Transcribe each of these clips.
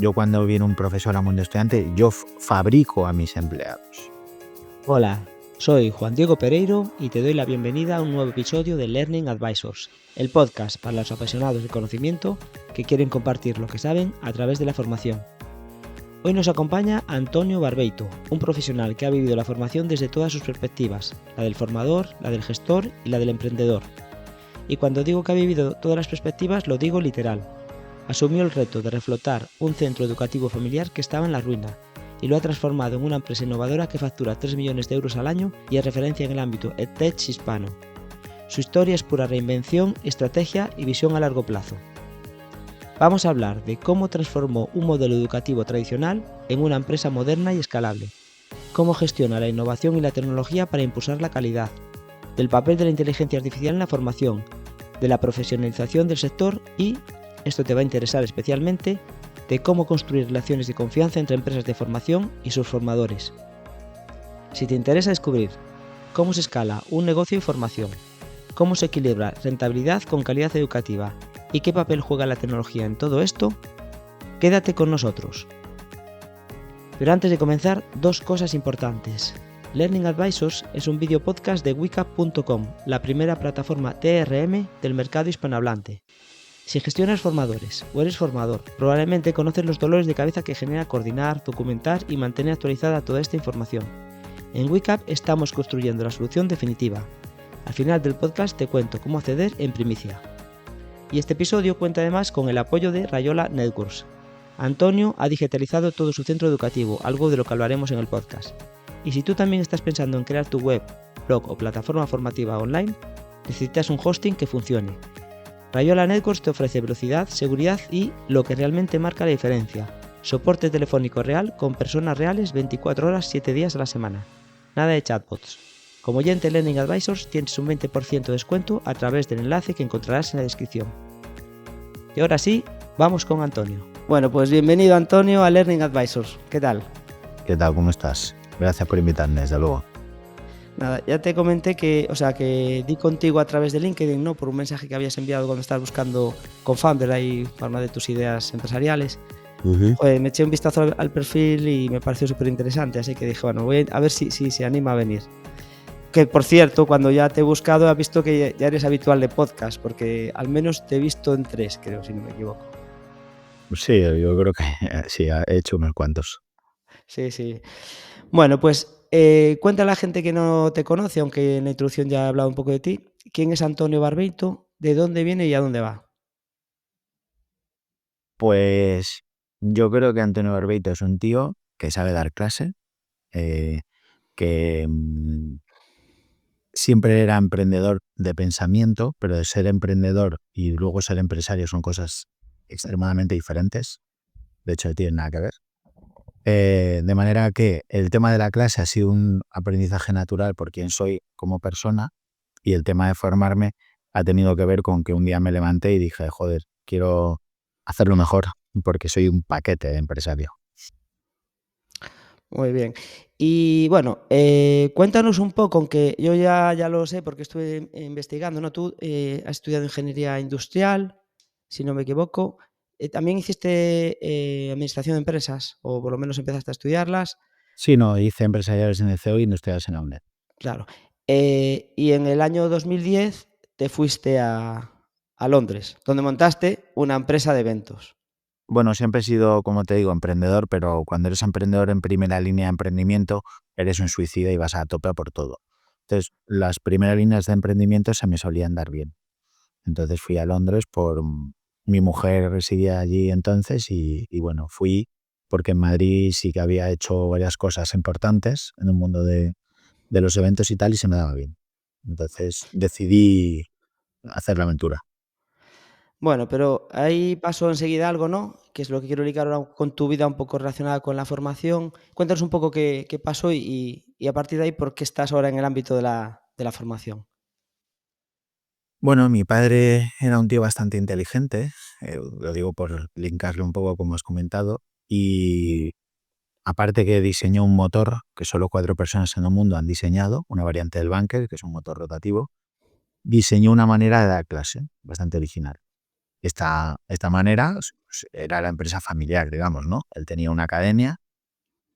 Yo cuando viene un profesor a mundo estudiante, yo fabrico a mis empleados. Hola, soy Juan Diego Pereiro y te doy la bienvenida a un nuevo episodio de Learning Advisors, el podcast para los apasionados del conocimiento que quieren compartir lo que saben a través de la formación. Hoy nos acompaña Antonio Barbeito, un profesional que ha vivido la formación desde todas sus perspectivas, la del formador, la del gestor y la del emprendedor. Y cuando digo que ha vivido todas las perspectivas, lo digo literal. Asumió el reto de reflotar un centro educativo familiar que estaba en la ruina y lo ha transformado en una empresa innovadora que factura 3 millones de euros al año y es referencia en el ámbito EdTech hispano. Su historia es pura reinvención, estrategia y visión a largo plazo. Vamos a hablar de cómo transformó un modelo educativo tradicional en una empresa moderna y escalable, cómo gestiona la innovación y la tecnología para impulsar la calidad, del papel de la inteligencia artificial en la formación, de la profesionalización del sector y, esto te va a interesar especialmente, de cómo construir relaciones de confianza entre empresas de formación y sus formadores. Si te interesa descubrir cómo se escala un negocio de formación, cómo se equilibra rentabilidad con calidad educativa y qué papel juega la tecnología en todo esto, quédate con nosotros. Pero antes de comenzar, dos cosas importantes. Learning Advisors es un video podcast de wicap.com, la primera plataforma TRM del mercado hispanohablante. Si gestionas formadores o eres formador, probablemente conoces los dolores de cabeza que genera coordinar, documentar y mantener actualizada toda esta información. En Wicap estamos construyendo la solución definitiva. Al final del podcast te cuento cómo acceder en primicia. Y este episodio cuenta además con el apoyo de Rayola Networks. Antonio ha digitalizado todo su centro educativo, algo de lo que hablaremos en el podcast. Y si tú también estás pensando en crear tu web, blog o plataforma formativa online, necesitas un hosting que funcione. Rayola Networks te ofrece velocidad, seguridad y lo que realmente marca la diferencia: soporte telefónico real con personas reales 24 horas 7 días a la semana. Nada de chatbots. Como oyente Learning Advisors tienes un 20% de descuento a través del enlace que encontrarás en la descripción. Y ahora sí, vamos con Antonio. Bueno, pues bienvenido Antonio a Learning Advisors. ¿Qué tal? ¿Qué tal? ¿Cómo estás? Gracias por invitarme, desde luego. Nada, ya te comenté que di contigo a través de LinkedIn, ¿no? Por un mensaje que habías enviado cuando estabas buscando co-founder ahí para una de tus ideas empresariales. Joder, me eché un vistazo al perfil y me pareció súper interesante, así que dije, bueno, voy a ver si se anima a venir. Que por cierto, cuando ya te he buscado, he visto que ya eres habitual de podcast, porque al menos te he visto en 3, creo, si no me equivoco. Sí, yo creo que sí, he hecho unos cuantos. Sí. Bueno, pues cuenta a la gente que no te conoce, aunque en la introducción ya he hablado un poco de ti. ¿Quién es Antonio Barbeito? ¿De dónde viene y a dónde va? Pues yo creo que Antonio Barbeito es un tío que sabe dar clase, que siempre era emprendedor de pensamiento, pero de ser emprendedor y luego ser empresario son cosas extremadamente diferentes. De hecho, no tienen nada que ver. De manera que el tema de la clase ha sido un aprendizaje natural por quien soy como persona, y el tema de formarme ha tenido que ver con que un día me levanté y dije, joder, quiero hacerlo mejor porque soy un paquete de empresario. Muy bien. Y bueno, cuéntanos un poco, aunque yo ya lo sé porque estuve investigando, ¿no? Tú has estudiado ingeniería industrial, si no me equivoco. También hiciste administración de empresas, o por lo menos empezaste a estudiarlas. Sí, no, hice empresariales en el CEO y industriales en la UNED. Claro. Y en el año 2010 te fuiste a Londres, donde montaste una empresa de eventos. Bueno, siempre he sido, como te digo, emprendedor, pero cuando eres emprendedor en primera línea de emprendimiento, eres un suicida y vas a tope a por todo. Entonces, las primeras líneas de emprendimiento se me solían dar bien. Entonces fui a Londres mi mujer residía allí entonces y bueno, fui porque en Madrid sí que había hecho varias cosas importantes en el mundo de los eventos y tal, y se me daba bien. Entonces decidí hacer la aventura. Bueno, pero ahí pasó enseguida algo, ¿no? Que es lo que quiero ligar ahora con tu vida un poco relacionada con la formación. Cuéntanos un poco qué pasó y a partir de ahí, ¿por qué estás ahora en el ámbito de la formación? Bueno, mi padre era un tío bastante inteligente, lo digo por linkarle un poco como has comentado, y aparte que diseñó un motor que solo 4 personas en el mundo han diseñado, una variante del Banker, que es un motor rotativo, diseñó una manera de dar clase bastante original. Esta manera pues era la empresa familiar, digamos, ¿no? Él tenía una academia,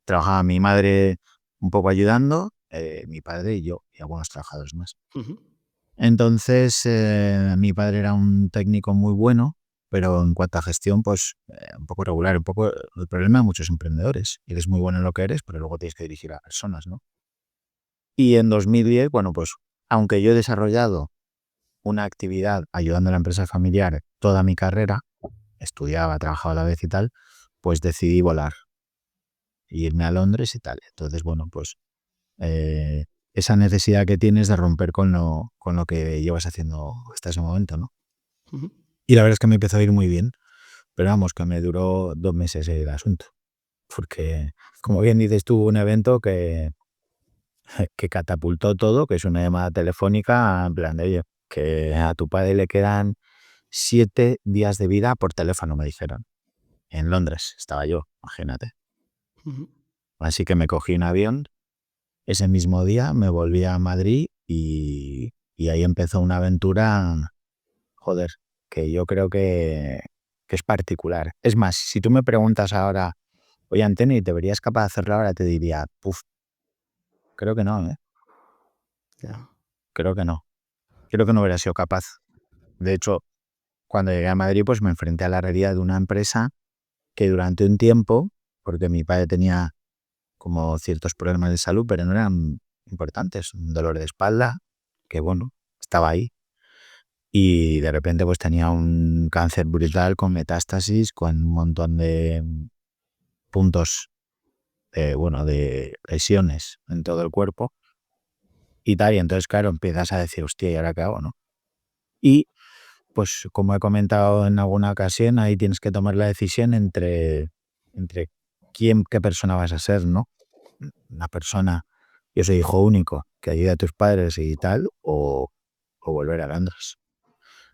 trabajaba mi madre un poco ayudando, mi padre y yo, y algunos trabajadores más. Ujú. Entonces, mi padre era un técnico muy bueno, pero en cuanto a gestión, pues un poco regular, un poco el problema de muchos emprendedores. Eres muy bueno en lo que eres, pero luego tienes que dirigir a personas, ¿no? Y en 2010, bueno, pues aunque yo he desarrollado una actividad ayudando a la empresa familiar toda mi carrera, estudiaba, trabajaba a la vez y tal, pues decidí volar, irme a Londres y tal. Entonces, bueno, pues eh, esa necesidad que tienes de romper con lo que llevas haciendo hasta ese momento, ¿no? Ujú. Y la verdad es que me empezó a ir muy bien, pero vamos, que me duró 2 meses el asunto, porque, como bien dices tú, hubo un evento que catapultó todo, que es una llamada telefónica en plan de, oye, que a tu padre le quedan 7 días de vida por teléfono, me dijeron. En Londres estaba yo, imagínate. Ujú. Así que me cogí un avión, ese mismo día me volví a Madrid y ahí empezó una aventura, joder, que yo creo que es particular. Es más, si tú me preguntas ahora, oye, Anteni, ¿te verías capaz de hacerlo ahora? Te diría, puf, creo que no, ¿eh? Ya. Creo que no. Creo que no hubiera sido capaz. De hecho, cuando llegué a Madrid, pues me enfrenté a la realidad de una empresa que durante un tiempo, porque mi padre tenía como ciertos problemas de salud, pero no eran importantes, un dolor de espalda, que bueno, estaba ahí. Y de repente pues tenía un cáncer brutal con metástasis, con un montón de puntos, bueno, de lesiones en todo el cuerpo y tal. Y entonces, claro, empiezas a decir, hostia, ¿y ahora qué hago, no? Y pues como he comentado en alguna ocasión, ahí tienes que tomar la decisión entre qué persona vas a ser, ¿no? Una persona, yo soy hijo único, que ayude a tus padres y tal, o volver a Londres.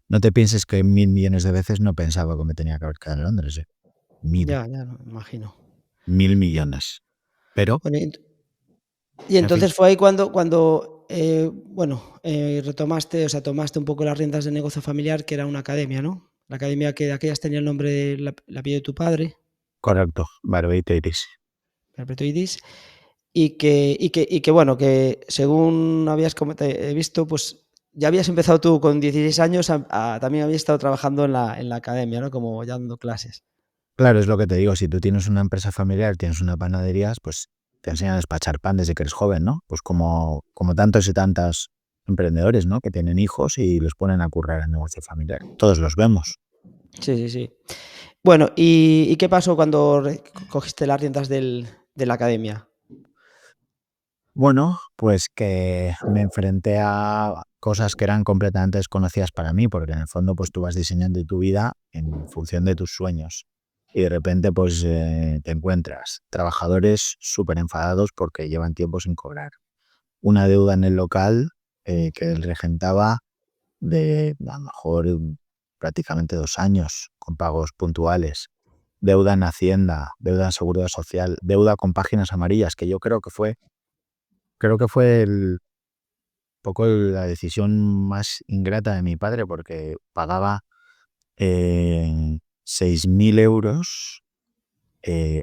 No te pienses que 1.000 millones de veces no pensaba que me tenía que haber quedado en Londres, ¿eh? Mil, Ya, ya, no, me imagino. 1.000 millones. Pero, Bueno, y en fin, entonces fue ahí cuando bueno, retomaste, o sea, tomaste un poco las riendas del negocio familiar, que era una academia, ¿no? La academia que de aquellas tenía el nombre del apellido de tu padre, correcto, Barbate Iris. Perpetuo Idis, y que, bueno, que según habías he visto, pues ya habías empezado tú con 16 años, también habías estado trabajando en la academia, ¿no? Como ya dando clases. Claro, es lo que te digo, si tú tienes una empresa familiar, tienes una panadería, pues te enseñan a despachar pan desde que eres joven, ¿no? Pues como tantos y tantas emprendedores, ¿no? Que tienen hijos y los ponen a currar en el negocio familiar. Todos los vemos. Sí, sí, sí. Bueno, ¿y qué pasó cuando cogiste las riendas de la academia? Bueno, pues que me enfrenté a cosas que eran completamente desconocidas para mí, porque en el fondo pues tú vas diseñando tu vida en función de tus sueños. Y de repente pues te encuentras trabajadores súper enfadados porque llevan tiempo sin cobrar. Una deuda en el local que él regentaba de a lo mejor prácticamente 2 años con pagos puntuales. Deuda en Hacienda, deuda en Seguridad Social, deuda con páginas amarillas, que yo creo que fue poco la decisión más ingrata de mi padre, porque pagaba 6.000 euros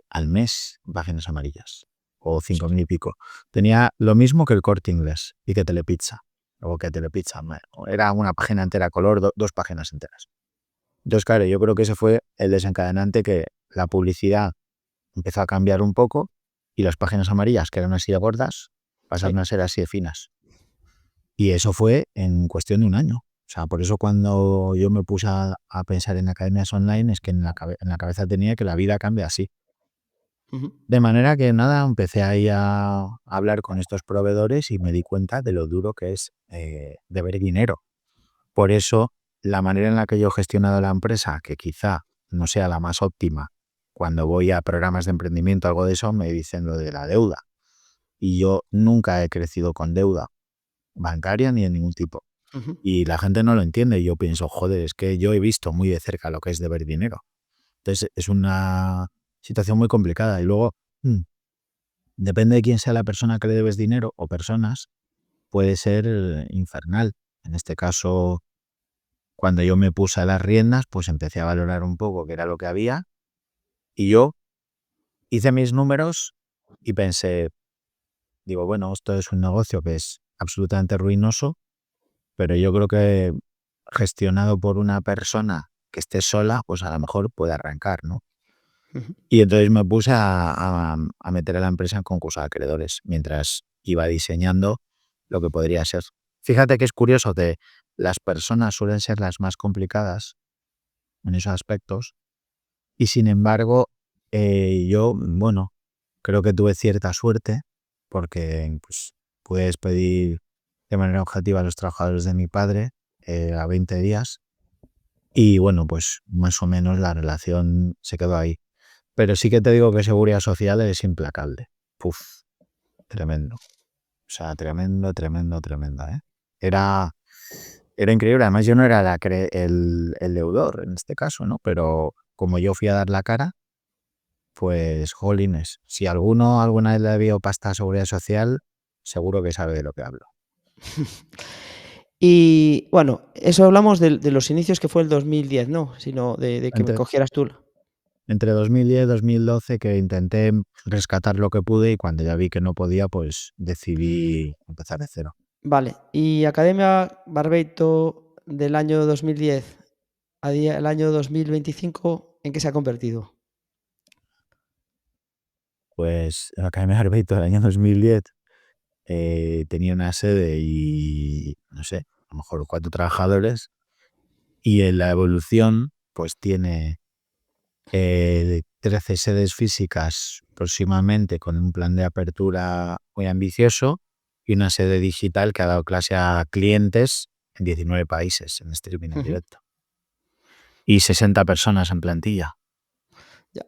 al mes en páginas amarillas, o 5.000 y pico. Tenía lo mismo que el Corte Inglés y que Telepizza, o que Telepizza. Era una página entera color, 2 páginas enteras. Entonces, claro, yo creo que ese fue el desencadenante, que la publicidad empezó a cambiar un poco y las páginas amarillas, que eran así de gordas, Sí. pasaron a ser así de finas. Y eso fue en cuestión de un año. O sea, por eso cuando yo me puse a pensar en academias online, es que en la cabeza tenía que la vida cambia así. Ujú. De manera que nada, empecé ahí a hablar con estos proveedores y me di cuenta de lo duro que es deber dinero. Por eso, la manera en la que yo he gestionado la empresa, que quizá no sea la más óptima, cuando voy a programas de emprendimiento, algo de eso, me dicen lo de la deuda. Y yo nunca he crecido con deuda bancaria ni de ningún tipo. Ujú. Y la gente no lo entiende. Y yo pienso, joder, es que yo he visto muy de cerca lo que es deber dinero. Entonces es una situación muy complicada. Y luego, mm, depende de quién sea la persona que le debes dinero o personas, puede ser infernal. En este caso, Cuando yo me puse a las riendas, pues empecé a valorar un poco qué era lo que había y yo hice mis números y pensé, digo, bueno, esto es un negocio que es absolutamente ruinoso, pero yo creo que gestionado por una persona que esté sola, pues a lo mejor puede arrancar, ¿no? Ujú. Y entonces me puse a meter a la empresa en concurso de acreedores mientras iba diseñando lo que podría ser. Fíjate que es curioso que las personas suelen ser las más complicadas en esos aspectos y sin embargo yo, bueno, creo que tuve cierta suerte porque pues, pude despedir de manera objetiva a los trabajadores de mi padre a 20 días y bueno, pues más o menos la relación se quedó ahí. Pero sí que te digo que seguridad social es implacable. Puf, tremendo. O sea, tremendo, tremendo, tremenda, ¿eh? Era increíble. Además, yo no era el deudor en este caso, ¿no? Pero como yo fui a dar la cara, pues, jolines, si alguno alguna vez le ha debido pasta a seguridad social, seguro que sabe de lo que hablo. Y bueno, eso hablamos de los inicios que fue el 2010, ¿no? Sino de que me Entre, cogieras tú. entre 2010 y 2012 que intenté rescatar lo que pude y cuando ya vi que no podía, pues decidí empezar de cero. Vale, y Academia Barbeito del año 2010 a día el año 2025, ¿en qué se ha convertido? Pues la Academia de Arbeito del año 2010 tenía una sede y, no sé, a lo mejor 4 trabajadores y en la evolución pues tiene 13 sedes físicas próximamente con un plan de apertura muy ambicioso y una sede digital que ha dado clase a clientes en 19 países en streaming en Ujú. directo y 60 personas en plantilla.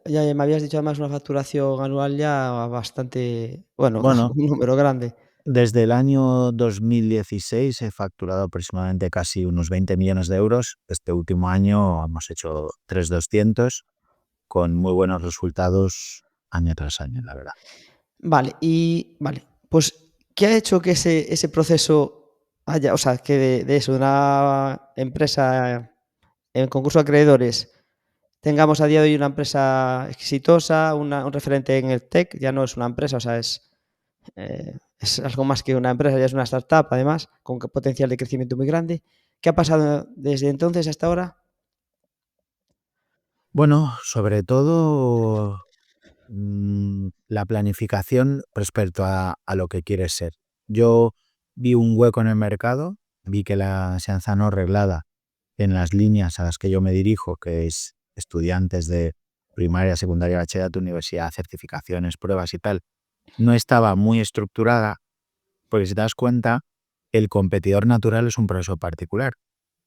Ya me habías dicho además una facturación anual ya bastante, bueno, Bueno, un número grande. desde el año 2016 he facturado aproximadamente casi unos 20 millones de euros. Este último año hemos hecho 3.200 con muy buenos resultados año tras año, la verdad. Vale, pues, ¿qué ha hecho que ese proceso haya, o sea, que de eso, de una empresa en concurso de acreedores, tengamos a día de hoy una empresa exitosa, un referente en el tech? Ya no es una empresa, o sea, es algo más que una empresa, ya es una startup, además, con potencial de crecimiento muy grande. ¿Qué ha pasado desde entonces hasta ahora? Bueno, sobre todo la planificación respecto a lo que quieres ser. Yo vi un hueco en el mercado, vi que la enseñanza no reglada en las líneas a las que yo me dirijo, que es estudiantes de primaria, secundaria, bachillerato, universidad, certificaciones, pruebas y tal, no estaba muy estructurada, porque si te das cuenta, el competidor natural es un profesor particular,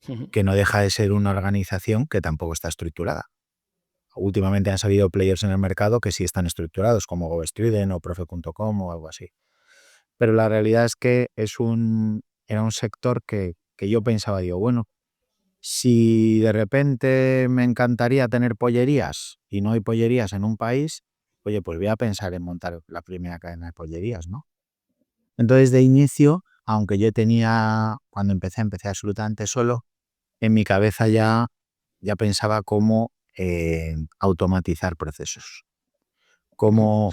Ujú. que no deja de ser una organización que tampoco está estructurada. Últimamente han salido players en el mercado que sí están estructurados, como GoStudent o Profe.com o algo así. Pero la realidad es que era un sector que yo pensaba, digo, bueno, si de repente me encantaría tener pollerías y no hay pollerías en un país, oye, pues voy a pensar en montar la primera cadena de pollerías, ¿no? Entonces, de inicio, aunque yo tenía, cuando empecé absolutamente solo, en mi cabeza ya pensaba cómo automatizar procesos, Ujú. cómo,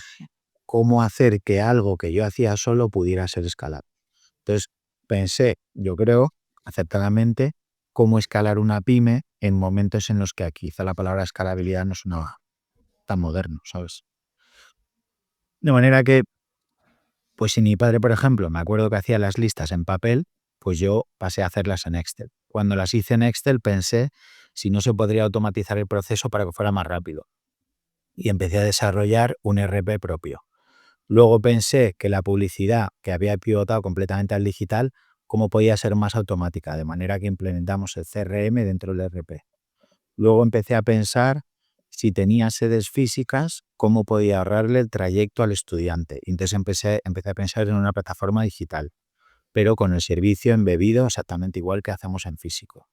cómo hacer que algo que yo hacía solo pudiera ser escalable. Entonces, pensé, yo creo, acertadamente, cómo escalar una pyme en momentos en los que quizá la palabra escalabilidad no sonaba tan moderno, ¿sabes? De manera que, pues si mi padre, por ejemplo, me acuerdo que hacía las listas en papel, pues yo pasé a hacerlas en Excel. Cuando las hice en Excel pensé si no se podría automatizar el proceso para que fuera más rápido. Y empecé a desarrollar un RP propio. Luego pensé que la publicidad, que había pivotado completamente al digital, cómo podía ser más automática, de manera que implementamos el CRM dentro del RP. Luego empecé a pensar si tenía sedes físicas, cómo podía ahorrarle el trayecto al estudiante. Y entonces empecé a pensar en una plataforma digital, pero con el servicio embebido exactamente igual que hacemos en físico.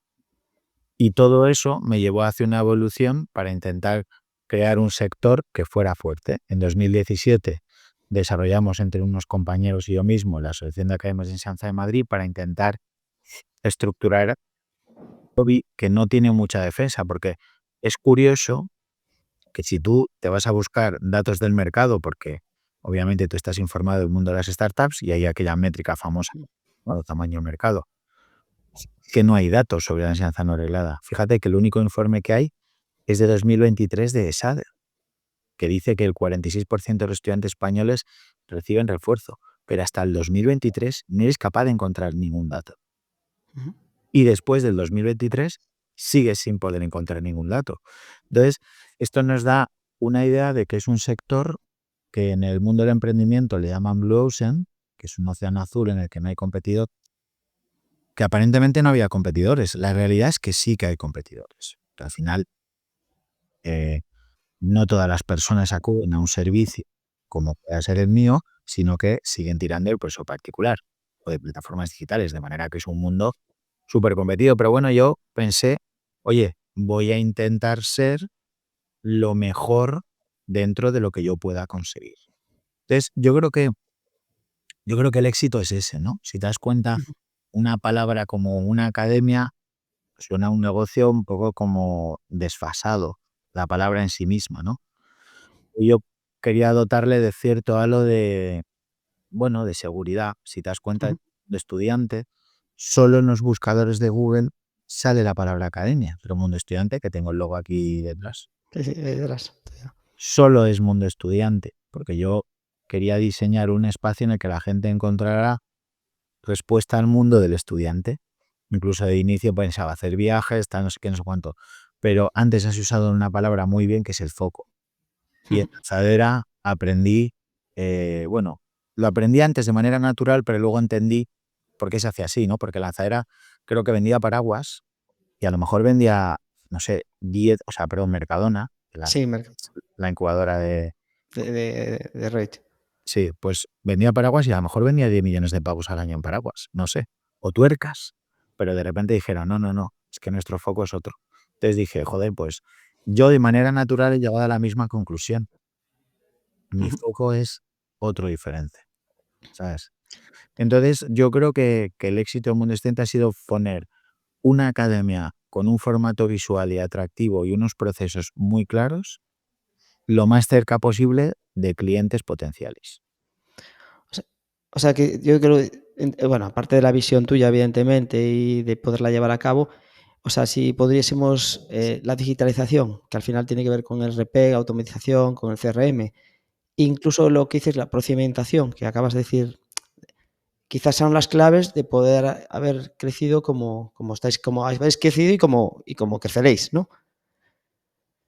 Y todo eso me llevó hacia una evolución para intentar crear un sector que fuera fuerte. En 2017 desarrollamos entre unos compañeros y yo mismo la Asociación de Academias de Enseñanza de Madrid para intentar estructurar hobby que no tiene mucha defensa, porque es curioso que si tú te vas a buscar datos del mercado, porque obviamente tú estás informado del mundo de las startups y hay aquella métrica famosa, bueno, tamaño de mercado, que no hay datos sobre la enseñanza no reglada. Fíjate que el único informe que hay es de 2023 de ESADE, que dice que el 46% de los estudiantes españoles reciben refuerzo, pero hasta el 2023 no eres capaz de encontrar ningún dato. Ujú. Y después del 2023 sigues sin poder encontrar ningún dato. Entonces, esto nos da una idea de que es un sector que en el mundo del emprendimiento le llaman Blue Ocean, que es un océano azul en el que no hay competidor, que aparentemente no había competidores. La realidad es que sí que hay competidores. Al final, no todas las personas acuden a un servicio como pueda ser el mío, sino que siguen tirando del proceso particular o de plataformas digitales, de manera que es un mundo súper competido. Pero bueno, yo pensé, oye, voy a intentar ser lo mejor dentro de lo que yo pueda conseguir. Entonces, yo creo que el éxito es ese, ¿no? Si te das cuenta, Ujú. una palabra como una academia suena a un negocio un poco como desfasado, la palabra en sí misma, ¿no? Y yo quería dotarle de cierto halo de, bueno, de seguridad. Si te das cuenta, Ujú. de estudiante, solo en los buscadores de Google sale la palabra academia, pero Mundo Estudiante, que tengo el logo aquí detrás, Sí, sí, ahí verás. solo es Mundo Estudiante, porque yo quería diseñar un espacio en el que la gente encontrara respuesta al mundo del estudiante. Incluso de inicio pensaba hacer viajes, tal, no sé qué, no sé cuánto. Pero antes has usado una palabra muy bien que es el foco. Y en Ujú. Lanzadera aprendí, bueno, lo aprendí antes de manera natural, pero luego entendí por qué se hacía así, ¿no? Porque Lanzadera creo que vendía paraguas y a lo mejor vendía, no sé, 10, o sea, perdón, Mercadona, Sí, la incubadora de... de Reddit. Sí, pues vendía paraguas y a lo mejor vendía 10 millones de pavos al año en paraguas, no sé, o tuercas, pero de repente dijeron, no, no, no, es que nuestro foco es otro. Entonces dije, joder, pues yo de manera natural he llegado a la misma conclusión. Mi Ujú. foco es otro diferente, ¿sabes? Entonces yo creo que el éxito del Mundo Estudiante ha sido poner una academia con un formato visual y atractivo y unos procesos muy claros, lo más cerca posible de clientes potenciales. O sea o sea que yo creo, bueno, aparte de la visión tuya, evidentemente, y de poderla llevar a cabo, o sea, si pudiésemos, la digitalización, que al final tiene que ver con el RP, automatización, con el CRM, incluso lo que dices, la procedimentación, que acabas de decir, quizás sean las claves de poder haber crecido como estáis, como habéis crecido y como creceréis, ¿no?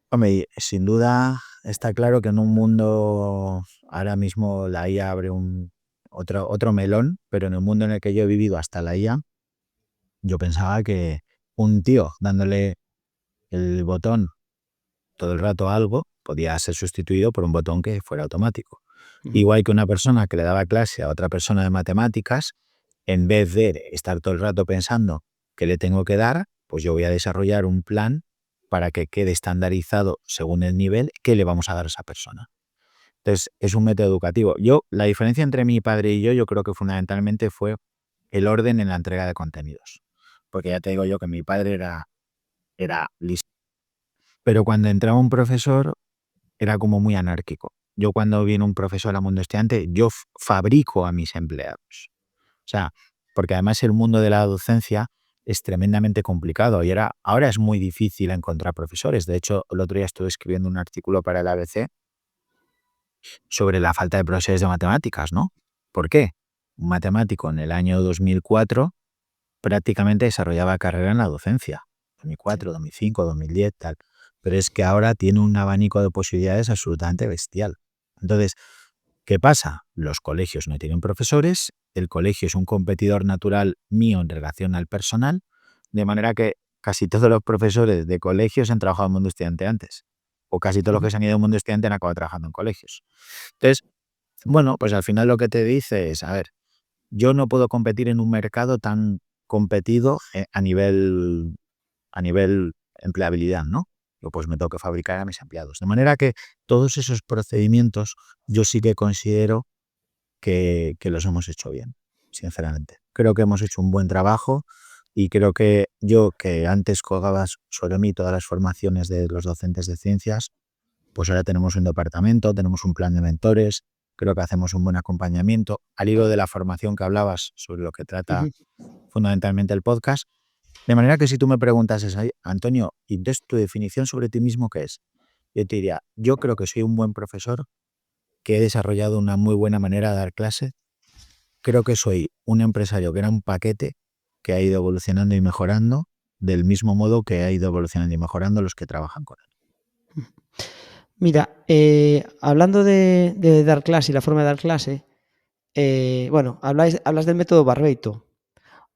Hombre, y sin duda está claro que en un mundo, ahora mismo la IA abre otro melón, pero en el mundo en el que yo he vivido hasta la IA, yo pensaba que un tío dándole el botón todo el rato a algo podía ser sustituido por un botón que fuera automático. Ujú. Igual que una persona que le daba clase a otra persona de matemáticas, en vez de estar todo el rato pensando qué le tengo que dar, pues yo voy a desarrollar un plan para que quede estandarizado según el nivel que le vamos a dar a esa persona. Entonces, es un método educativo. La diferencia entre mi padre y yo creo que fundamentalmente fue el orden en la entrega de contenidos. Porque ya te digo yo que mi padre era listo. Pero cuando entraba un profesor, era como muy anárquico. Yo cuando viene un profesor a Mundo Estudiante, yo fabrico a mis empleados. O sea, porque además el mundo de la docencia es tremendamente complicado y ahora es muy difícil encontrar profesores. De hecho, el otro día estuve escribiendo un artículo para el ABC sobre la falta de profesores de matemáticas, ¿no? ¿Por qué? Un matemático en el año 2004 prácticamente desarrollaba carrera en la docencia. Sí. 2004, 2005, 2010, tal. Pero es que ahora tiene un abanico de posibilidades absolutamente bestial. Entonces, ¿qué pasa? Los colegios no tienen profesores, el colegio es un competidor natural mío en relación al personal, de manera que casi todos los profesores de colegios han trabajado en el mundo estudiante antes, o casi todos los Ujú. que se han ido al mundo estudiante han acabado trabajando en colegios. Entonces, bueno, pues al final lo que te dice es, a ver, yo no puedo competir en un mercado tan competido a nivel empleabilidad, ¿no? Yo pues me tengo que fabricar a mis empleados. De manera que todos esos procedimientos yo sí que considero que los hemos hecho bien, sinceramente. Creo que hemos hecho un buen trabajo Y creo que yo, que antes colgaba sobre mí todas las formaciones de los docentes de ciencias, pues ahora tenemos un departamento, tenemos un plan de mentores, creo que hacemos un buen acompañamiento. Al hilo de la formación que hablabas sobre lo que trata Ujú. fundamentalmente el podcast, de manera que si tú me preguntases, "Ay, Antonio, ¿y entonces tu definición sobre ti mismo qué es?", yo te diría, yo creo que soy un buen profesor, que he desarrollado una muy buena manera de dar clase. Creo que soy un empresario que era un paquete que ha ido evolucionando y mejorando del mismo modo que ha ido evolucionando y mejorando los que trabajan con él. Mira, hablando de dar clase y la forma de dar clase, bueno, hablas del método Barbeito.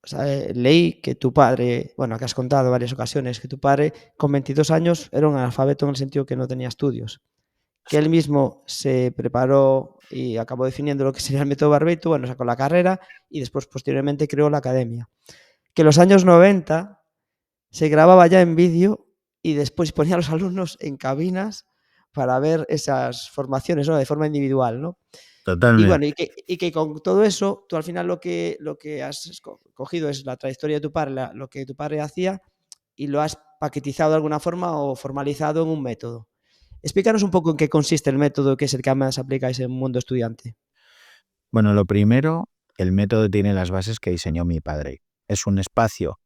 O sea, leí que tu padre, bueno, que has contado en varias ocasiones, que tu padre con 22 años era un analfabeto en el sentido que no tenía estudios, que él mismo se preparó y acabó definiendo lo que sería el método Barbeito, bueno, sacó la carrera y después posteriormente creó la academia. Que en los años 90 se grababa ya en vídeo y después ponía a los alumnos en cabinas para ver esas formaciones, ¿no? De forma individual, ¿no? Y bueno, Totalmente. y que con todo eso, tú al final lo que has cogido es la trayectoria de tu padre, lo que tu padre hacía, y lo has paquetizado de alguna forma o formalizado en un método. Explícanos un poco en qué consiste el método que es el que más aplicáis en el mundo estudiante. Bueno, lo primero, el método tiene las bases que diseñó mi padre. Es un espacio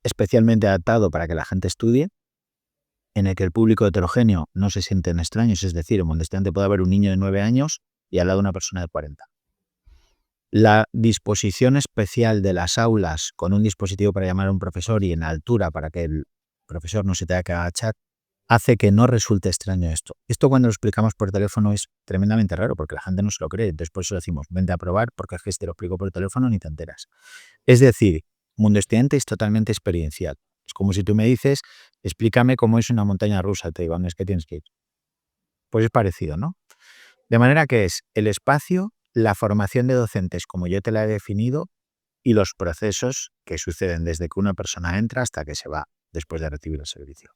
especialmente adaptado para que la gente estudie, en el que el público heterogéneo no se sienten extraños, es decir, en donde estudiante puede haber un niño de 9 años y al lado una persona de 40. La disposición especial de las aulas con un dispositivo para llamar a un profesor y en altura para que el profesor no se tenga que agachar, hace que no resulte extraño esto. Esto cuando lo explicamos por teléfono es tremendamente raro porque la gente no se lo cree. Entonces por eso decimos, vente a probar porque es que si te lo explico por teléfono ni te enteras. Es decir, mundo estudiante es totalmente experiencial. Es como si tú me dices, explícame cómo es una montaña rusa. Te digo, no es que tienes que ir. Pues es parecido, ¿no? De manera que es el espacio, la formación de docentes como yo te la he definido y los procesos que suceden desde que una persona entra hasta que se va después de recibir el servicio.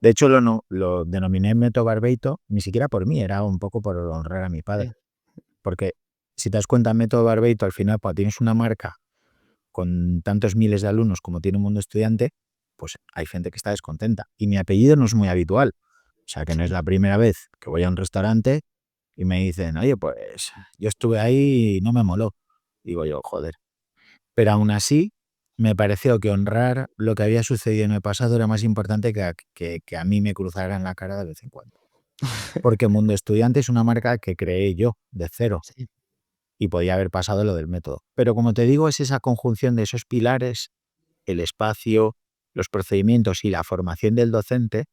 De hecho, lo denominé método Barbeito, ni siquiera por mí, era un poco por honrar a mi padre. Sí. Porque si te das cuenta, método Barbeito, al final, cuando tienes una marca con tantos miles de alumnos como tiene un mundo estudiante, pues hay gente que está descontenta. Y mi apellido no es muy habitual. O sea, que no es Sí. la primera vez que voy a un restaurante y me dicen, oye, pues yo estuve ahí y no me moló. Digo yo, joder. Pero aún así, me pareció que honrar lo que había sucedido en el pasado era más importante que a mí me cruzaran la cara de vez en cuando. Porque Mundo Estudiante es una marca que creé yo, de cero, Sí. y podía haber pasado lo del método. Pero como te digo, es esa conjunción de esos pilares, el espacio, los procedimientos y la formación del docente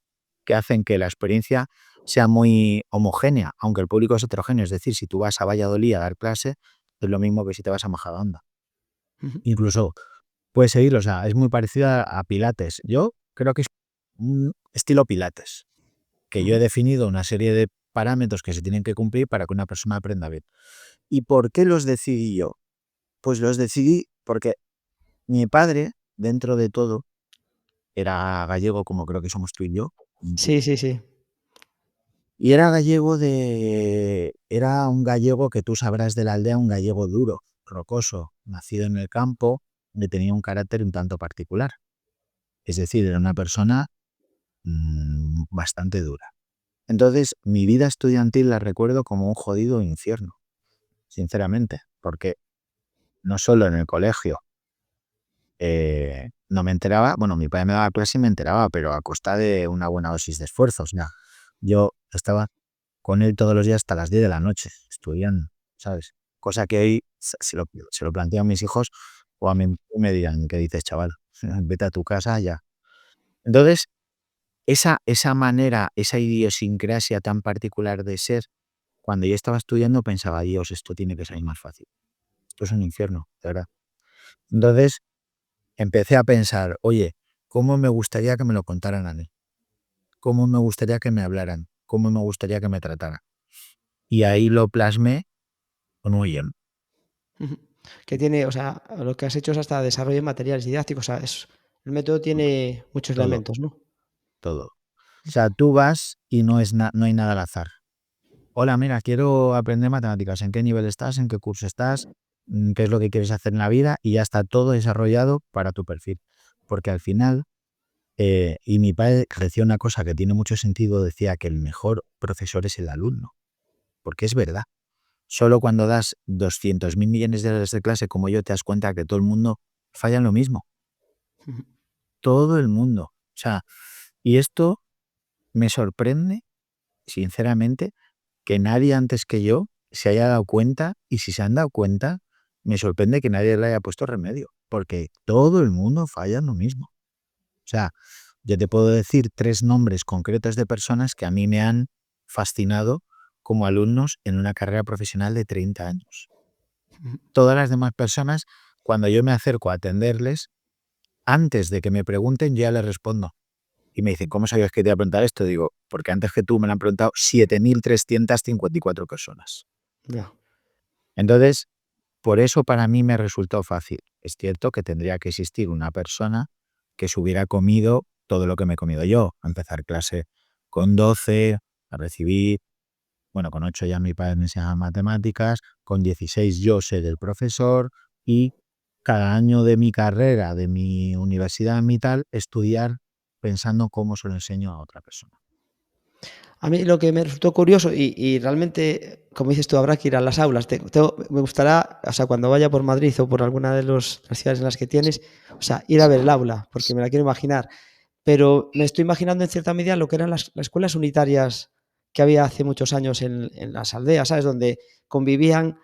que hacen que la experiencia sea muy homogénea, aunque el público es heterogéneo. Es decir, si tú vas a Valladolid a dar clase, es lo mismo que si te vas a Majadahonda. Ujú. Incluso puedes seguirlo, o sea, es muy parecido a Pilates. Yo creo que es un estilo Pilates, que yo he Ujú. definido una serie de parámetros que se tienen que cumplir para que una persona aprenda bien. ¿Y por qué los decidí yo? Pues los decidí porque mi padre, dentro de todo, era gallego, como creo que somos tú y yo, Sí, sí, sí. y era un gallego que tú sabrás de la aldea, un gallego duro, rocoso, nacido en el campo, que tenía un carácter un tanto particular. Es decir, era una persona bastante dura. Entonces, mi vida estudiantil la recuerdo como un jodido infierno, sinceramente, porque no solo en el colegio no me enteraba, bueno, mi padre me daba clase y me enteraba, pero a costa de una buena dosis de esfuerzo. O sea, yo estaba con él todos los días hasta las 10 de la noche, estudiando, ¿sabes? Cosa que hoy se lo planteo a mis hijos o a mí me dirán, ¿qué dices, chaval? Vete a tu casa ya. Entonces, esa manera, esa idiosincrasia tan particular de ser, cuando yo estaba estudiando pensaba, Dios, esto tiene que salir más fácil. Esto es un infierno, de verdad. Entonces empecé a pensar, oye, ¿cómo me gustaría que me lo contaran a mí? ¿Cómo me gustaría que me hablaran? ¿Cómo me gustaría que me trataran? Y ahí lo plasmé con un guión, Ujú. Que tiene, o sea, lo que has hecho es hasta desarrollo de materiales didácticos, o sea, el método tiene muchos todo, elementos, ¿no? todo. O sea, tú vas y no hay nada al azar. Hola, mira, quiero aprender matemáticas. ¿En qué nivel estás? ¿En qué curso estás? qué es lo que quieres hacer en la vida y ya está todo desarrollado para tu perfil. Porque al final, y mi padre decía una cosa que tiene mucho sentido, decía que el mejor profesor es el alumno, porque es verdad. Solo cuando das 200.000 millones de horas de clase como yo te das cuenta que todo el mundo falla en lo mismo. Todo el mundo. O sea, y esto me sorprende, sinceramente, que nadie antes que yo se haya dado cuenta, y si se han dado cuenta, me sorprende que nadie le haya puesto remedio, porque todo el mundo falla en lo mismo. O sea, yo te puedo decir 3 nombres concretos de personas que a mí me han fascinado como alumnos en una carrera profesional de 30 años. Todas las demás personas, cuando yo me acerco a atenderles, antes de que me pregunten, yo ya les respondo. Y me dicen, ¿cómo sabías que te iba a preguntar esto? Digo, porque antes que tú me lo han preguntado 7.354 personas. Ya. Entonces, por eso para mí me resultó fácil. Es cierto que tendría que existir una persona que se hubiera comido todo lo que me he comido yo. A empezar clase con 12, a recibir, bueno, con 8 ya mi padre me enseñaba matemáticas, con 16 yo ser el profesor y cada año de mi carrera, de mi universidad y tal, estudiar pensando cómo se lo enseño a otra persona. A mí lo que me resultó curioso y realmente, como dices tú, habrá que ir a las aulas. Me gustará, o sea, cuando vaya por Madrid o por alguna de las ciudades en las que tienes, o sea, ir a ver el aula, porque me la quiero imaginar. Pero me estoy imaginando en cierta medida lo que eran las escuelas unitarias que había hace muchos años en las aldeas, ¿sabes? Donde convivían,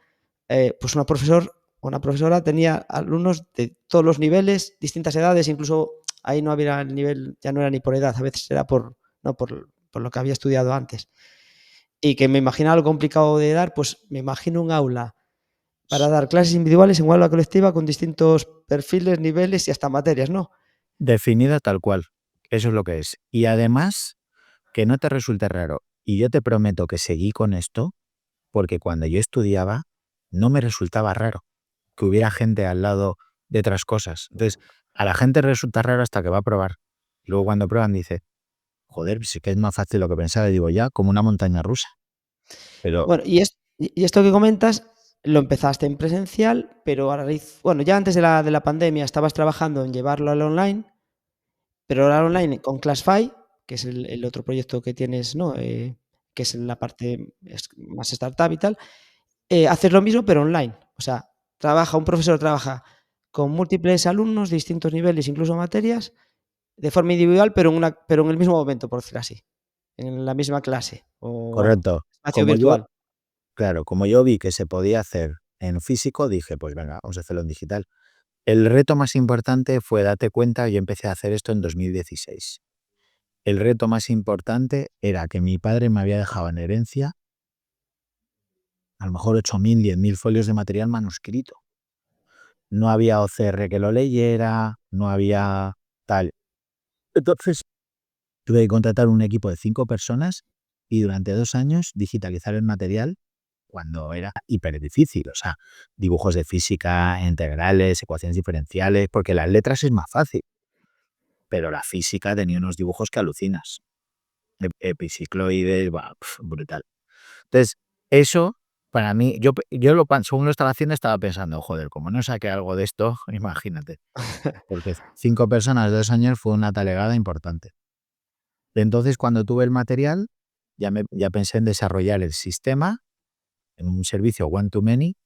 pues una profesor o una profesora tenía alumnos de todos los niveles, distintas edades, incluso ahí no había el nivel, ya no era ni por edad, a veces era no, por lo que había estudiado antes. Y que me imagina lo complicado de dar, pues me imagino un aula para dar clases individuales en un aula colectiva con distintos perfiles, niveles y hasta materias, ¿no? Definida tal cual. Eso es lo que es. Y además, que no te resulte raro. Y yo te prometo que seguí con esto porque cuando yo estudiaba no me resultaba raro que hubiera gente al lado de otras cosas. Entonces, a la gente le resulta raro hasta que va a probar. Luego cuando prueban dice, joder, sí que es más fácil de lo que pensaba. Y digo, ya, como una montaña rusa. Pero Bueno, y esto que comentas lo empezaste en presencial, pero a raíz, bueno, ya antes de la pandemia estabas trabajando en llevarlo al online, pero ahora online con Classify, que es el otro proyecto que tienes, ¿no? Que es la parte más startup y tal, haces lo mismo pero online. O sea, un profesor trabaja con múltiples alumnos, distintos niveles, incluso materias, de forma individual, pero en el mismo momento, por decir así, en la misma clase o correcto. espacio Como yo, virtual. claro, como yo vi que se podía hacer en físico, dije, pues venga, vamos a hacerlo en digital. El reto más importante fue, date cuenta, yo empecé a hacer esto en 2016. El reto más importante era que mi padre me había dejado en herencia a lo mejor 8.000, 10.000 folios de material manuscrito. No había OCR que lo leyera, no había tal. Entonces tuve que contratar un equipo de 5 personas y durante 2 años digitalizar el material cuando era hiper difícil. O sea, dibujos de física, integrales, ecuaciones diferenciales, porque las letras es más fácil, pero la física tenía unos dibujos que alucinas. Epicicloides, brutal. Entonces, eso para mí, según lo estaba haciendo, estaba pensando, joder, como no saqué algo de esto, imagínate. Porque 5 personas de 2 años fue una talegada importante. Entonces, cuando tuve el material, ya pensé en desarrollar el sistema en un servicio one-to-many,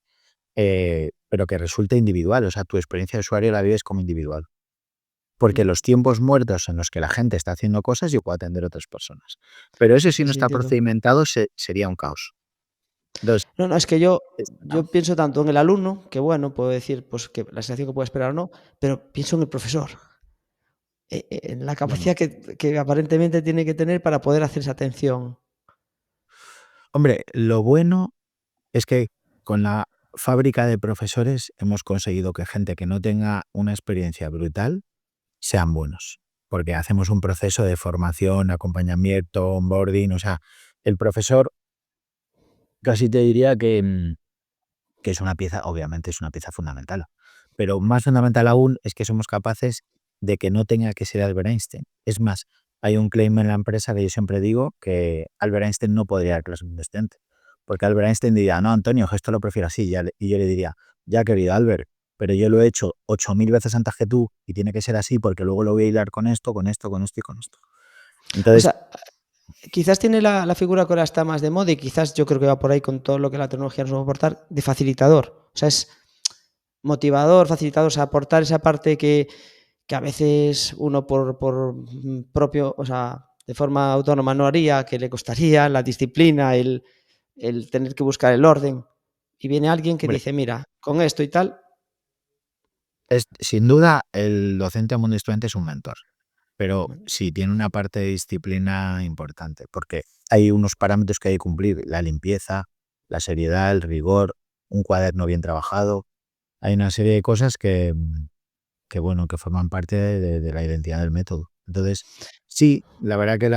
pero que resulte individual. O sea, tu experiencia de usuario la vives como individual. Porque los tiempos muertos en los que la gente está haciendo cosas, yo puedo atender a otras personas. Pero eso si Sí, no sí, está entiendo. procedimentado, sería un caos. Entonces, No, no, es que yo ¿no? yo pienso tanto en el alumno, que bueno, puedo decir, pues, que la sensación que puede esperar o no, pero pienso en el profesor, en la Bueno, capacidad que aparentemente tiene que tener para poder hacer esa atención. hombre, lo bueno es que con la fábrica de profesores hemos conseguido que gente que no tenga una experiencia brutal sean buenos, porque hacemos un proceso de formación, acompañamiento, onboarding, o sea, el profesor casi te diría que es una pieza, obviamente es una pieza fundamental, pero más fundamental aún es que somos capaces de que no tenga que ser Albert Einstein. Es más, hay un claim en la empresa que yo siempre digo que Albert Einstein no podría dar clases a un estudiante, porque Albert Einstein diría, no, Antonio, esto lo prefiero así, y yo le diría, ya querido Albert, pero yo lo he hecho 8.000 veces antes que tú y tiene que ser así porque luego lo voy a hilar con esto, con esto, con esto y con esto. O Entonces, sea, quizás tiene la figura que ahora está más de moda y quizás yo creo que va por ahí con todo lo que la tecnología nos va a aportar, de facilitador. O sea, es motivador, facilitador, o sea, aportar esa parte que a veces uno por propio, o sea, de forma autónoma no haría, que le costaría, la disciplina, el tener que buscar el orden. Y viene alguien que hombre, dice, mira, con esto y tal. es sin duda el docente mundo estudiante es un mentor, pero sí tiene una parte de disciplina importante, porque hay unos parámetros que hay que cumplir, la limpieza, la seriedad, el rigor, un cuaderno bien trabajado. Hay una serie de cosas que bueno, que forman parte de la identidad del método. Entonces, sí, la verdad que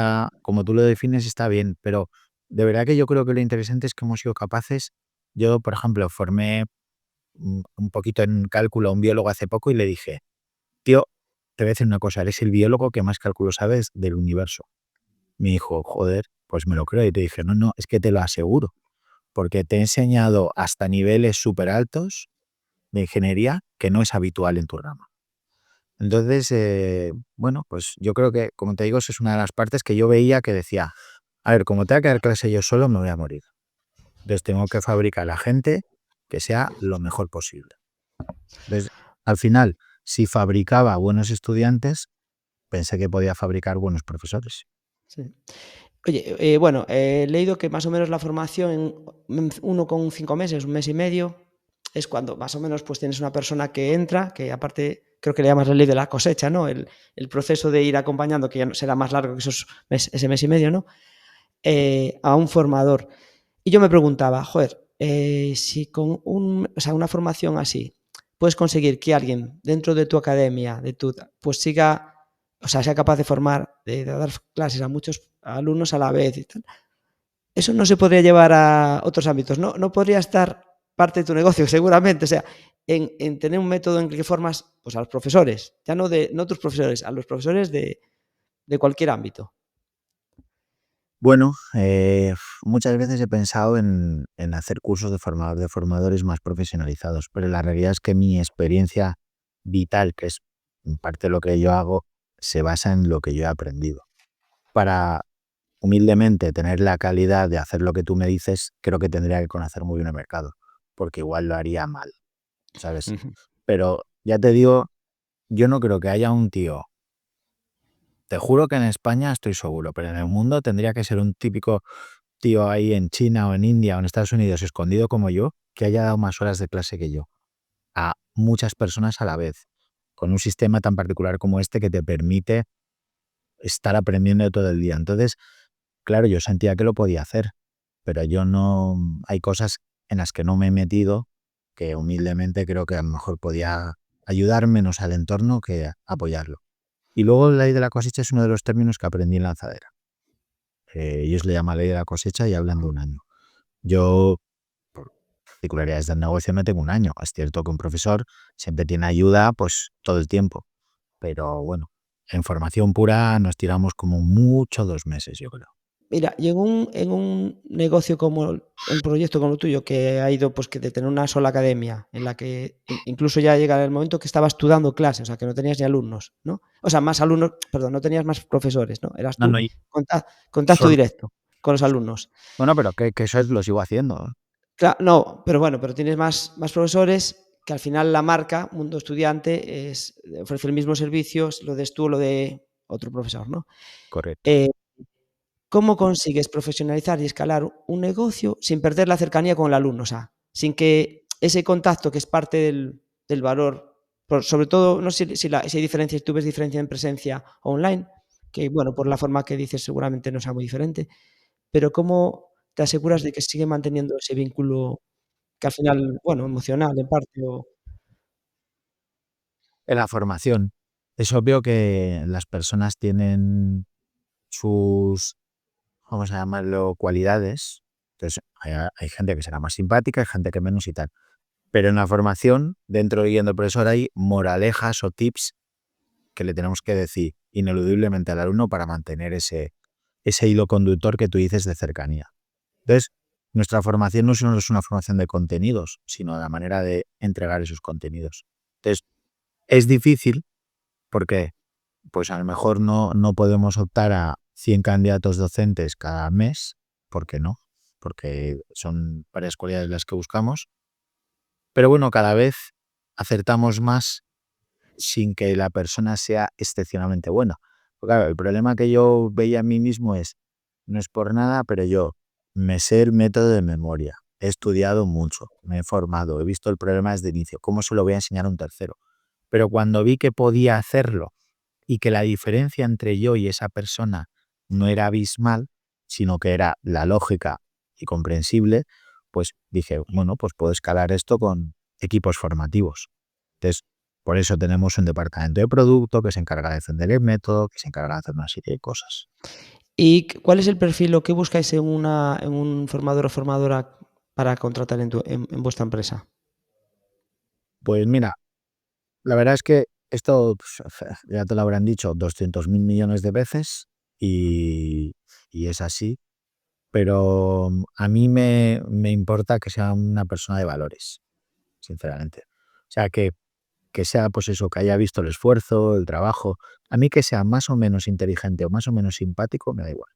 como tú lo defines está bien, pero de verdad que yo creo que lo interesante es que hemos sido capaces. Yo, por ejemplo, formé un poquito en cálculo a un biólogo hace poco y le dije, tío, te voy a decir una cosa, eres el biólogo que más cálculo sabes del universo. Me dijo, joder, pues me lo creo. Y te dije, no, no, es que te lo aseguro, porque te he enseñado hasta niveles súper altos de ingeniería que no es habitual en tu rama. Entonces, bueno, pues yo creo que, como te digo, esa es una de las partes que yo veía que decía, a ver, como tenga que dar clase yo solo, me voy a morir. Entonces tengo que fabricar a la gente que sea lo mejor posible. Entonces, al final, si fabricaba buenos estudiantes, pensé que podía fabricar buenos profesores. Sí. Oye, bueno, he leído que más o menos la formación en 1,5 meses, 1 mes y medio, es cuando más o menos pues tienes una persona que entra, que aparte creo que le llamas la ley de la cosecha, ¿no? El proceso de ir acompañando, que ya será más largo que ese mes y medio, ¿no? A un formador. Y yo me preguntaba, joder, si con o sea, una formación así puedes conseguir que alguien dentro de tu academia, pues siga, o sea, sea capaz de formar, de dar clases a muchos alumnos a la vez y tal. Eso no se podría llevar a otros ámbitos, ¿no? No podría estar parte de tu negocio, seguramente. O sea, en tener un método en el que formas pues, a los profesores, ya no tus profesores, a los profesores de cualquier ámbito. Bueno, muchas veces he pensado en hacer cursos de formadores más profesionalizados, pero la realidad es que mi experiencia vital, que es en parte lo que yo hago, se basa en lo que yo he aprendido. Para humildemente tener la calidad de hacer lo que tú me dices, creo que tendría que conocer muy bien el mercado, porque igual lo haría mal, ¿sabes? Ujú. Pero ya te digo, yo no creo que haya un tío, te juro que en España estoy seguro, pero en el mundo tendría que ser un típico tío ahí en China o en India o en Estados Unidos escondido como yo, que haya dado más horas de clase que yo, a muchas personas a la vez, con un sistema tan particular como este que te permite estar aprendiendo todo el día. Entonces, claro, yo sentía que lo podía hacer, pero yo no, hay cosas en las que no me he metido que humildemente creo que a lo mejor podía ayudar menos al entorno que apoyarlo. Y luego la ley de la cosecha es uno de los términos que aprendí en lanzadera. Ellos le llaman ley de la cosecha y hablan de un año. Yo, por particularidades del negocio, no tengo un año. Es cierto que un profesor siempre tiene ayuda pues todo el tiempo, pero bueno, en formación pura nos tiramos como mucho 2 meses, yo creo. Mira, y en un negocio como un proyecto como el tuyo, que ha ido pues que de tener una sola academia, en la que incluso ya llega el momento que estabas tú dando clases, o sea, que no tenías ni alumnos, ¿no? O sea, más alumnos, perdón, no tenías más profesores, ¿no? Eras No, tú, no, y contacto solo, directo con los alumnos. bueno, pero que eso lo sigo haciendo, ¿eh? No, pero bueno, pero tienes más profesores que al final la marca Mundo Estudiante ofrece el mismo servicio, lo des tú o lo de otro profesor, ¿no? Correcto. Eh, ¿Cómo consigues profesionalizar y escalar un negocio sin perder la cercanía con el alumno? O sea, sin que ese contacto que es parte del valor, sobre todo, no sé si hay diferencias, tú ves diferencia en presencia online, que bueno, por la forma que dices seguramente no sea muy diferente, pero ¿cómo te aseguras de que sigue manteniendo ese vínculo que al final, bueno, emocional en parte o En la formación, es obvio que las personas tienen sus, vamos a llamarlo, cualidades. Entonces, hay gente que será más simpática, hay gente que menos y tal. Pero en la formación, dentro de Guiando al Profesor, hay moralejas o tips que le tenemos que decir ineludiblemente al alumno para mantener ese hilo conductor que tú dices de cercanía. Entonces, nuestra formación no solo es una formación de contenidos, sino de la manera de entregar esos contenidos. Entonces, es difícil porque pues a lo mejor no podemos optar a 100 candidatos docentes cada mes, ¿por qué no? Porque son varias cualidades las que buscamos. Pero bueno, cada vez acertamos más sin que la persona sea excepcionalmente buena. Porque claro, el problema que yo veía en mí mismo es, no es por nada, pero yo me sé el método de memoria, he estudiado mucho, me he formado, he visto el problema desde el inicio, ¿cómo se lo voy a enseñar a un tercero? Pero cuando vi que podía hacerlo y que la diferencia entre yo y esa persona no era abismal, sino que era la lógica y comprensible, pues dije, bueno, pues puedo escalar esto con equipos formativos. Entonces, por eso tenemos un departamento de producto que se encarga de defender el método, que se encarga de hacer una serie de cosas. ¿Y cuál es el perfil o qué buscáis en un formador o formadora para contratar en vuestra empresa? Pues mira, la verdad es que esto pues, ya te lo habrán dicho 200.000 millones de veces y es así, pero a mí me importa que sea una persona de valores, sinceramente. O sea, que sea, pues eso, que haya visto el esfuerzo, el trabajo. A mí que sea más o menos inteligente o más o menos simpático, me da igual.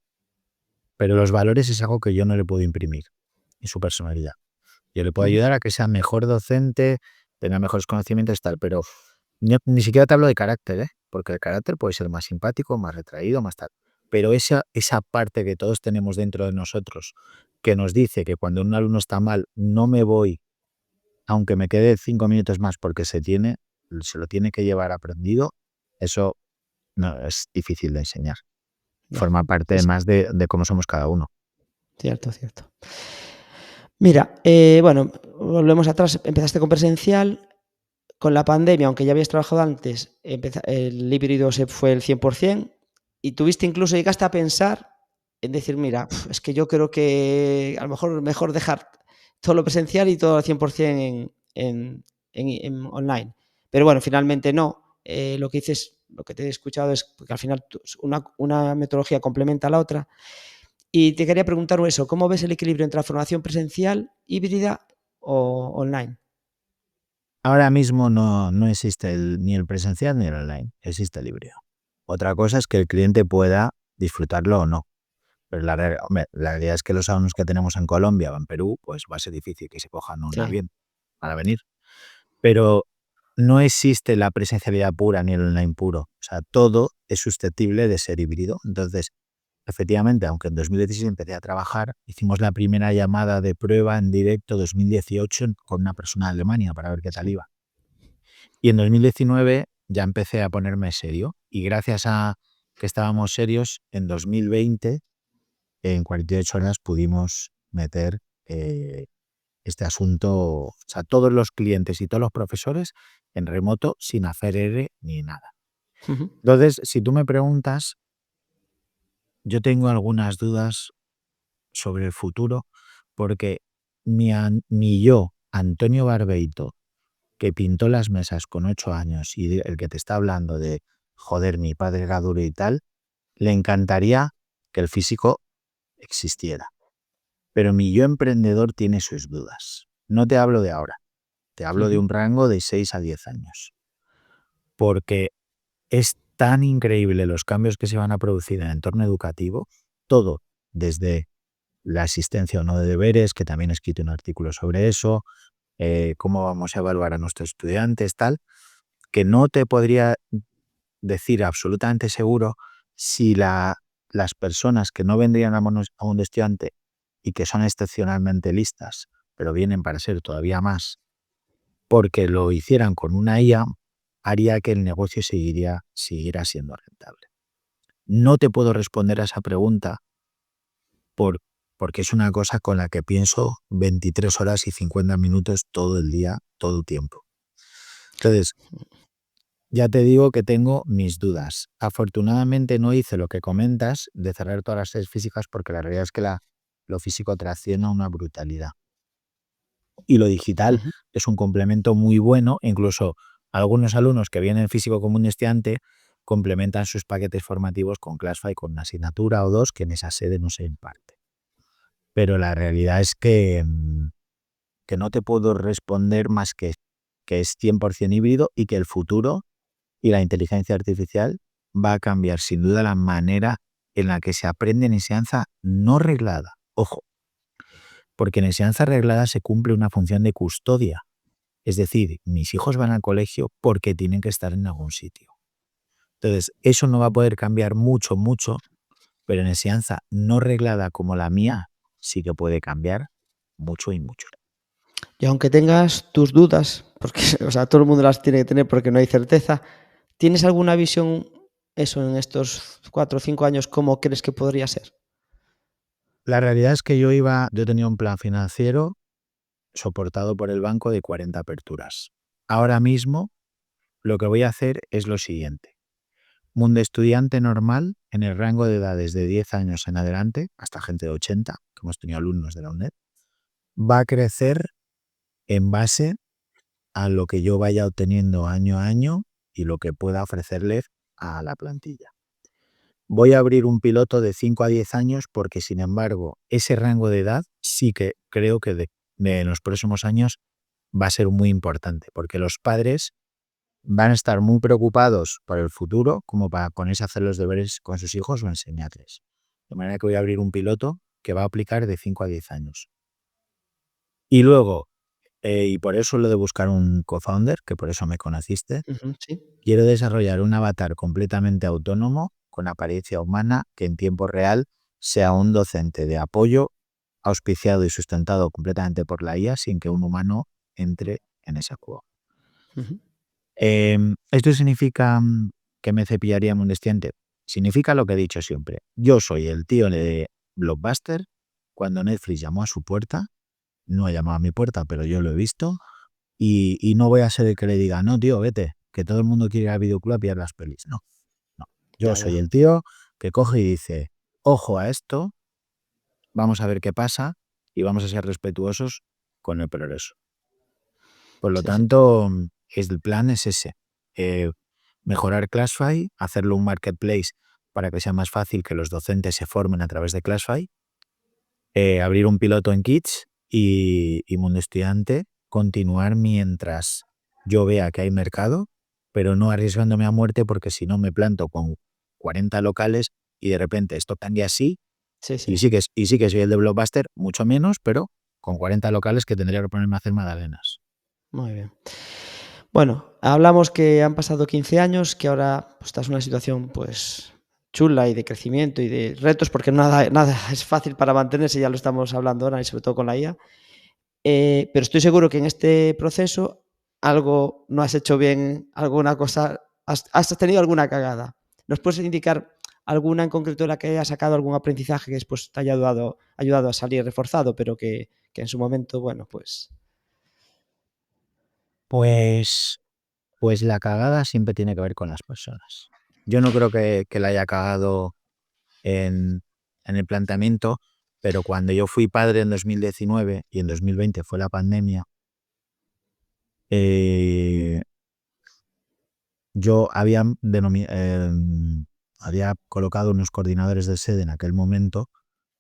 Pero los valores es algo que yo no le puedo imprimir, y su personalidad. Yo le puedo Ujú. ayudar a que sea mejor docente, tenga mejores conocimientos y tal, pero ni siquiera te hablo de carácter, ¿eh? Porque el carácter puede ser más simpático, más retraído, más tal. Pero esa parte que todos tenemos dentro de nosotros, que nos dice que cuando un alumno está mal, no me voy, aunque me quede 5 minutos más porque se lo tiene que llevar aprendido, eso no es difícil de enseñar. Ya, Forma sí, parte sí, más de cómo somos cada uno. cierto, cierto. Mira, bueno, volvemos atrás. Empezaste con presencial. Con la pandemia, aunque ya habías trabajado antes, el híbrido se fue el 100% y tuviste incluso, llegaste a pensar en decir, mira, es que yo creo que a lo mejor mejor dejar todo lo presencial y todo al 100% en online. Pero bueno, finalmente no. Lo que dices, lo que te he escuchado es que al final una metodología complementa a la otra. Y te quería preguntar eso, ¿cómo ves el equilibrio entre la formación presencial, híbrida o online? Ahora mismo no existe ni el presencial ni el online, existe el híbrido. Otra cosa es que el cliente pueda disfrutarlo o no. Pero hombre, la realidad es que los alumnos que tenemos en Colombia o en Perú, pues va a ser difícil que se cojan un Sí. avión para venir. Pero no existe la presencialidad pura ni el online puro. O sea, todo es susceptible de ser híbrido. Entonces, efectivamente, aunque en 2016 empecé a trabajar, hicimos la primera llamada de prueba en directo 2018 con una persona de Alemania para ver qué tal Sí. iba. Y en 2019 ya empecé a ponerme serio y gracias a que estábamos serios, en 2020, en 48 horas pudimos meter este asunto, o sea, todos los clientes y todos los profesores en remoto sin hacer R ni nada. Ujú. Entonces, si tú me preguntas, yo tengo algunas dudas sobre el futuro porque mi yo, Antonio Barbeito, que pintó las mesas con 8 años y el que te está hablando de, joder, mi padre era duro y tal, le encantaría que el físico existiera. Pero mi yo emprendedor tiene sus dudas. No te hablo de ahora, te hablo de Ujú. un rango de 6 a 10 años. Porque es tan increíble los cambios que se van a producir en el entorno educativo, todo, desde la asistencia o no de deberes, que también he escrito un artículo sobre eso, cómo vamos a evaluar a nuestros estudiantes, tal, que no te podría decir absolutamente seguro si las personas que no vendrían a un estudiante y que son excepcionalmente listas, pero vienen para ser todavía más, porque lo hicieran con una IA, haría que el negocio siguiera siendo rentable. No te puedo responder a esa pregunta por, porque es una cosa con la que pienso 23 horas y 50 minutos todo el día, todo el tiempo. Entonces, ya te digo que tengo mis dudas. Afortunadamente no hice lo que comentas de cerrar todas las sedes físicas porque la realidad es que lo físico trasciende a una brutalidad. Y lo digital Ujú. es un complemento muy bueno, incluso algunos alumnos que vienen físico como un estudiante complementan sus paquetes formativos con Classify con una asignatura o dos que en esa sede no se imparte. pero la realidad es que no te puedo responder más que es 100% híbrido y que el futuro y la inteligencia artificial va a cambiar sin duda la manera en la que se aprende en enseñanza no reglada. Ojo, porque en enseñanza reglada se cumple una función de custodia. Es decir, mis hijos van al colegio porque tienen que estar en algún sitio. Entonces, eso no va a poder cambiar mucho, pero en enseñanza no reglada como la mía sí que puede cambiar mucho y mucho. Y aunque tengas tus dudas, porque o sea, todo el mundo las tiene que tener porque no hay certeza, ¿tienes alguna visión eso en estos 4 o 5 años cómo crees que podría ser? La realidad es que yo tenía un plan financiero soportado por el banco de 40 aperturas. Ahora mismo lo que voy a hacer es lo siguiente. Mundo estudiante normal en el rango de edades de 10 años en adelante, hasta gente de 80, que hemos tenido alumnos de la UNED, va a crecer en base a lo que yo vaya obteniendo año a año y lo que pueda ofrecerles a la plantilla. Voy a abrir un piloto de 5 a 10 años porque, sin embargo, ese rango de edad sí que creo que en los próximos años va a ser muy importante, porque los padres van a estar muy preocupados por el futuro como para ponerse a hacer los deberes con sus hijos o enseñarles. De manera que voy a abrir un piloto que va a aplicar de 5 a 10 años. Y luego, y por eso lo de buscar un co-founder, que por eso me conociste, Sí. quiero desarrollar un avatar completamente autónomo, con apariencia humana, que en tiempo real sea un docente de apoyo, auspiciado y sustentado completamente por la IA, sin que un humano entre en ese juego. Ujú. ¿Esto significa que me cepillaría Mundo Estudiante? Significa lo que he dicho siempre. Yo soy el tío de Blockbuster. Cuando Netflix llamó a su puerta, no ha llamado a mi puerta, pero yo lo he visto, y no voy a ser el que le diga, no, tío, vete, que todo el mundo quiere ir al videoclub y ver las pelis. No, no. Yo Ya, soy ya. el tío que coge y dice, ojo a esto, vamos a ver qué pasa y vamos a ser respetuosos con el progreso. Por lo Sí, sí. tanto, el plan es ese. Mejorar Classify, hacerlo un marketplace para que sea más fácil que los docentes se formen a través de Classify, abrir un piloto en Kids y Mundo Estudiante continuar mientras yo vea que hay mercado, pero no arriesgándome a muerte, porque si no me planto con 40 locales y de repente esto cambia así, Sí, y sí. sí que soy el de Blockbuster, mucho menos, pero con 40 locales que tendría que ponerme a hacer magdalenas. Muy bien. Bueno, hablamos que han pasado 15 años, que ahora pues, estás en una situación pues chula y de crecimiento y de retos, porque nada es fácil para mantenerse, ya lo estamos hablando ahora y sobre todo con la IA. Pero estoy seguro que en este proceso algo no has hecho bien, alguna cosa, has tenido alguna cagada. ¿Nos puedes indicar alguna en concreto de la que hayas sacado algún aprendizaje que después te haya ayudado a salir reforzado, pero que en su momento, bueno, pues... Pues Pues la cagada siempre tiene que ver con las personas. Yo no creo que la haya cagado en el planteamiento, pero cuando yo fui padre en 2019 y en 2020 fue la pandemia, eh, yo había colocado unos coordinadores de sede en aquel momento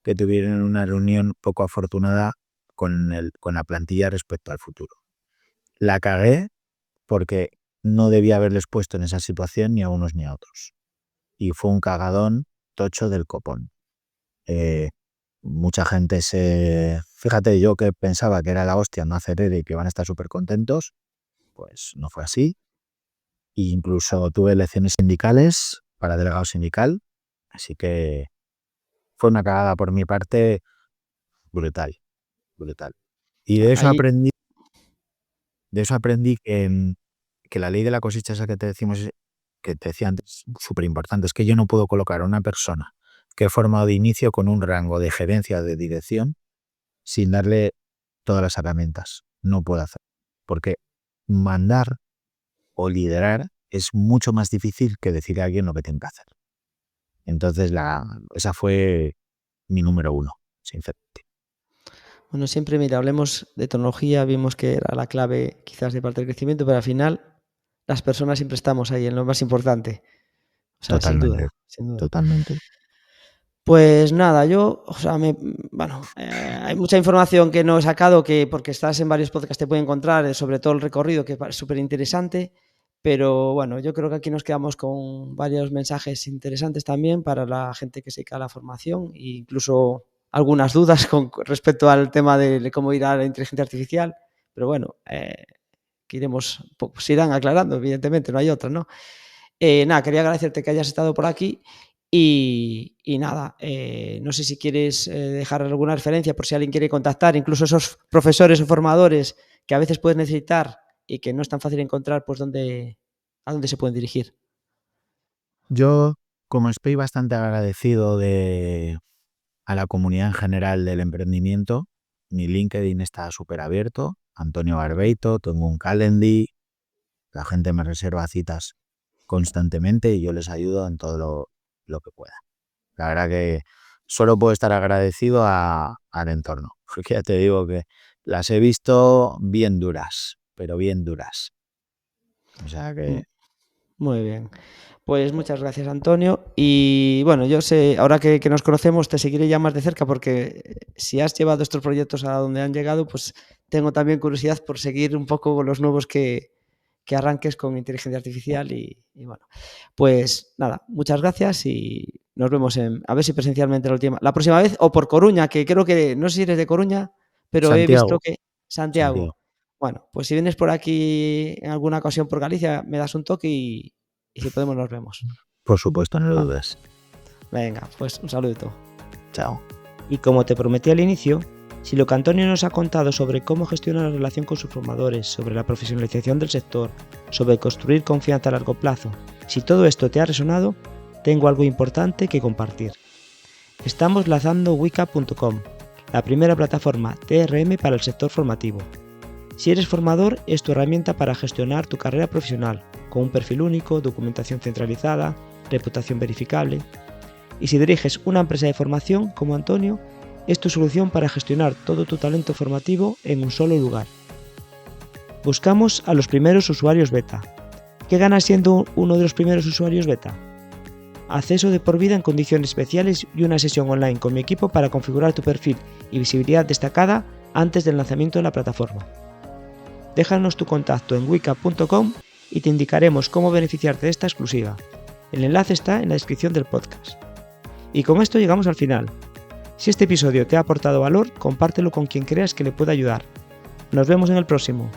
que tuvieron una reunión poco afortunada con la plantilla respecto al futuro. La cagué porque no debía haberles puesto en esa situación ni a unos ni a otros. Y fue un cagadón tocho del copón. Mucha gente Fíjate, yo que pensaba que era la hostia no hacer ERE y que van a estar súper contentos, pues no fue así. E incluso tuve elecciones sindicales para delegado sindical, así que fue una cagada por mi parte brutal, brutal. Y Ahí, de eso aprendí que la ley de la cosecha esa que te decimos, que te decía antes, súper importante, es que yo no puedo colocar a una persona que he formado de inicio con un rango de gerencia o de dirección sin darle todas las herramientas. No puedo hacer. Porque mandar o liderar es mucho más difícil que decirle a alguien lo que tiene que hacer. Entonces, esa fue mi número uno, sinceramente. bueno, siempre, mira, hablemos de tecnología, vimos que era la clave quizás de parte del crecimiento, pero al final las personas siempre estamos ahí en lo más importante. O sea, sin Totalmente, duda, sin duda. totalmente. Pues nada, hay mucha información que no he sacado porque estás en varios podcasts te puede encontrar, sobre todo el recorrido, que es súper interesante, pero bueno, yo creo que aquí nos quedamos con varios mensajes interesantes también para la gente que se dedica a la formación e incluso algunas dudas respecto al tema de cómo ir a la inteligencia artificial, pero bueno, que se irán aclarando, evidentemente, no hay otra, ¿no? Nada, quería agradecerte que hayas estado por aquí y nada, no sé si quieres dejar alguna referencia por si alguien quiere contactar, incluso esos profesores o formadores que a veces puedes necesitar y que no es tan fácil encontrar, pues a dónde se pueden dirigir. Yo, como estoy bastante agradecido a la comunidad en general del emprendimiento, mi LinkedIn está súper abierto, Antonio Barbeito, tengo un Calendly, la gente me reserva citas constantemente y yo les ayudo en todo lo que pueda. La verdad que solo puedo estar agradecido al entorno, porque ya te digo que las he visto bien duras, pero bien duras. O sea que... Muy bien. Pues muchas gracias, Antonio. Y bueno, yo sé, ahora que nos conocemos, te seguiré ya más de cerca porque si has llevado estos proyectos a donde han llegado, pues tengo también curiosidad por seguir un poco los nuevos que arranques con inteligencia artificial y bueno, pues nada, muchas gracias y nos vemos a ver si presencialmente la próxima vez o por Coruña, que creo que, no sé si eres de Coruña, pero he visto Santiago, que Santiago. Santiago, Bueno, pues si vienes por aquí en alguna ocasión por Galicia, me das un toque y si podemos nos vemos. por supuesto, no lo Ah, dudes. venga, pues un saludo. Chao. Y como te prometí al inicio, si lo que Antonio nos ha contado sobre cómo gestionar la relación con sus formadores, sobre la profesionalización del sector, sobre construir confianza a largo plazo, si todo esto te ha resonado, tengo algo importante que compartir. Estamos lanzando Wicca.com, la primera plataforma TRM para el sector formativo. Si eres formador, es tu herramienta para gestionar tu carrera profesional, con un perfil único, documentación centralizada, reputación verificable. Y si diriges una empresa de formación, como Antonio, es tu solución para gestionar todo tu talento formativo en un solo lugar. Buscamos a los primeros usuarios beta. ¿Qué ganas siendo uno de los primeros usuarios beta? Acceso de por vida en condiciones especiales y una sesión online con mi equipo para configurar tu perfil y visibilidad destacada antes del lanzamiento de la plataforma. Déjanos tu contacto en wicca.com y te indicaremos cómo beneficiarte de esta exclusiva. El enlace está en la descripción del podcast. Y con esto llegamos al final. Si este episodio te ha aportado valor, compártelo con quien creas que le pueda ayudar. Nos vemos en el próximo.